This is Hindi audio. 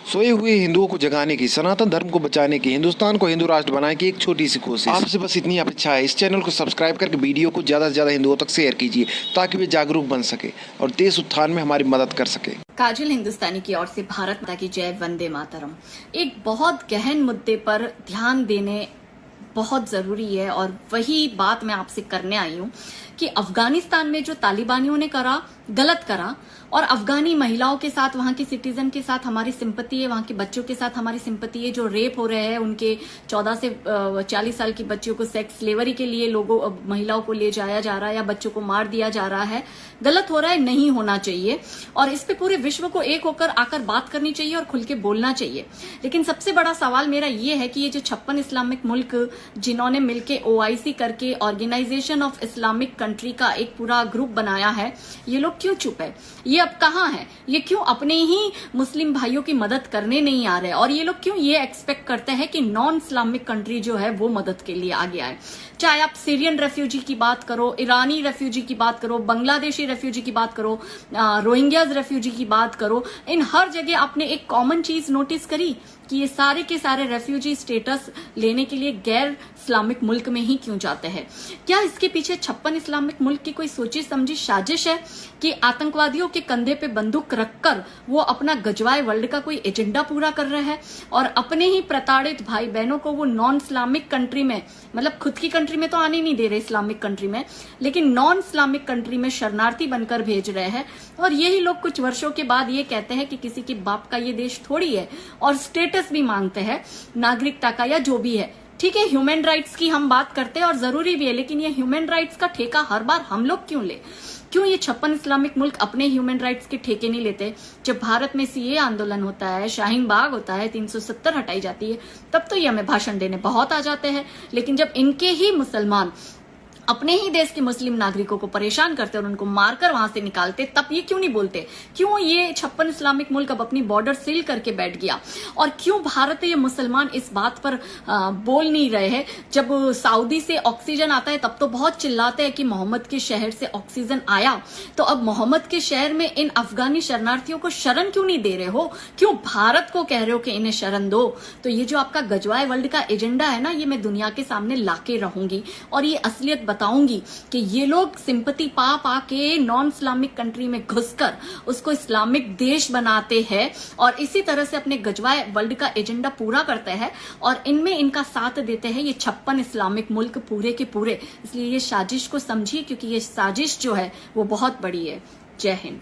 सोए हुए हिंदुओं को जगाने की, सनातन धर्म को बचाने की, हिंदुस्तान को हिंदू राष्ट्र बनाने की एक छोटी सी कोशिश। आपसे बस इतनी अपेक्षा है, इस चैनल को सब्सक्राइब करके वीडियो को ज़्यादा से ज़्यादा हिंदुओं तक शेयर कीजिए ताकि वे जागरूक बन सके और देश उत्थान में हमारी मदद कर सके। काजल हिंदुस्तानी की ओर से भारत माता की जय, वंदे मातरम। एक बहुत गहन मुद्दे पर ध्यान देने बहुत जरूरी है और वही बात मैं आपसे करने आई हूँ कि अफगानिस्तान में जो तालिबानियों ने करा, गलत करा, और अफगानी महिलाओं के साथ, वहां की सिटीजन के साथ हमारी सिंपति है, वहां के बच्चों के साथ हमारी सिंपति है, जो रेप हो रहे हैं, उनके 14 से 40 साल की बच्चियों को सेक्स स्लेवरी के लिए महिलाओं को ले जाया जा रहा है या बच्चों को मार दिया जा रहा है, गलत हो रहा है, नहीं होना चाहिए। और इस पे पूरे विश्व को एक होकर आकर बात करनी चाहिए और खुल के बोलना चाहिए। लेकिन सबसे बड़ा सवाल मेरा ये है कि ये जो 56 इस्लामिक मुल्क जिन्होंने मिलकर OIC करके ऑर्गेनाइजेशन ऑफ इस्लामिक कंट्री का एक पूरा ग्रुप बनाया है, ये लोग क्यों चुप है? ये अब कहां है? ये क्यों अपने ही मुस्लिम भाइयों की मदद करने नहीं आ रहे? और ये लोग क्यों ये एक्सपेक्ट करते हैं कि नॉन इस्लामिक कंट्री जो है वो मदद के लिए आगे आए? चाहे आप सीरियन रेफ्यूजी की बात करो, ईरानी रेफ्यूजी की बात करो, बांग्लादेशी रेफ्यूजी की बात करो, रोहिंग्याज रेफ्यूजी की बात करो, इन हर जगह आपने एक कॉमन चीज नोटिस करी कि ये सारे के सारे रेफ्यूजी स्टेटस लेने के लिए गैर इस्लामिक मुल्क में ही क्यों जाते हैं? क्या इसके पीछे 56 इस्लामिक मुल्क की कोई सोची समझी साजिश है कि आतंकवादियों के कंधे पे बंदूक रखकर वो अपना गजवाए वर्ल्ड का कोई एजेंडा पूरा कर रहे हैं और अपने ही प्रताड़ित भाई बहनों को वो नॉन इस्लामिक कंट्री में, मतलब खुद की कंट्री में तो आने नहीं दे रहे इस्लामिक कंट्री में, लेकिन नॉन इस्लामिक कंट्री में शरणार्थी बनकर भेज रहे हैं? और यही लोग कुछ वर्षों के बाद ये कहते हैं कि किसी के बाप का ये देश थोड़ी है और स्टेटस भी मांगते हैं नागरिकता का या जो भी है। ठीक है, ह्यूमन राइट्स की हम बात करते हैं और जरूरी भी है, लेकिन ये ह्यूमन राइट्स का ठेका हर बार हम लोग क्यों ले? क्यों ये 56 इस्लामिक मुल्क अपने ह्यूमन राइट्स के ठेके नहीं लेते? जब भारत में CA आंदोलन होता है, शाहीन बाग होता है, 370 हटाई जाती है, तब तो ये हमें भाषण देने बहुत आ जाते हैं। लेकिन जब इनके ही मुसलमान अपने ही देश के मुस्लिम नागरिकों को परेशान करते और उनको मारकर वहां से निकालते, तब ये क्यों नहीं बोलते? क्यों ये 56 इस्लामिक मुल्क अब अपनी बॉर्डर सील करके बैठ गया? और क्यों भारतीय मुसलमान इस बात पर बोल नहीं रहे हैं? जब सऊदी से ऑक्सीजन आता है तब तो बहुत चिल्लाते हैं कि मोहम्मद के शहर से ऑक्सीजन आया, तो अब मोहम्मद के शहर में इन अफगानी शरणार्थियों को शरण क्यों नहीं दे रहे हो? क्यों भारत को कह रहे हो कि इन्हें शरण दो? तो ये जो आपका गजवाए वर्ल्ड का एजेंडा है ना, ये मैं दुनिया के सामने लाके रहूंगी और ये असलियत बताऊंगी कि ये लोग सिंपैथी पा के नॉन इस्लामिक कंट्री में घुसकर उसको इस्लामिक देश बनाते हैं और इसी तरह से अपने गजवाए वर्ल्ड का एजेंडा पूरा करते हैं और इनमें इनका साथ देते हैं ये 56 इस्लामिक मुल्क पूरे के पूरे। इसलिए ये साजिश को समझिए, क्योंकि ये साजिश जो है वो बहुत बड़ी है। जय हिंद।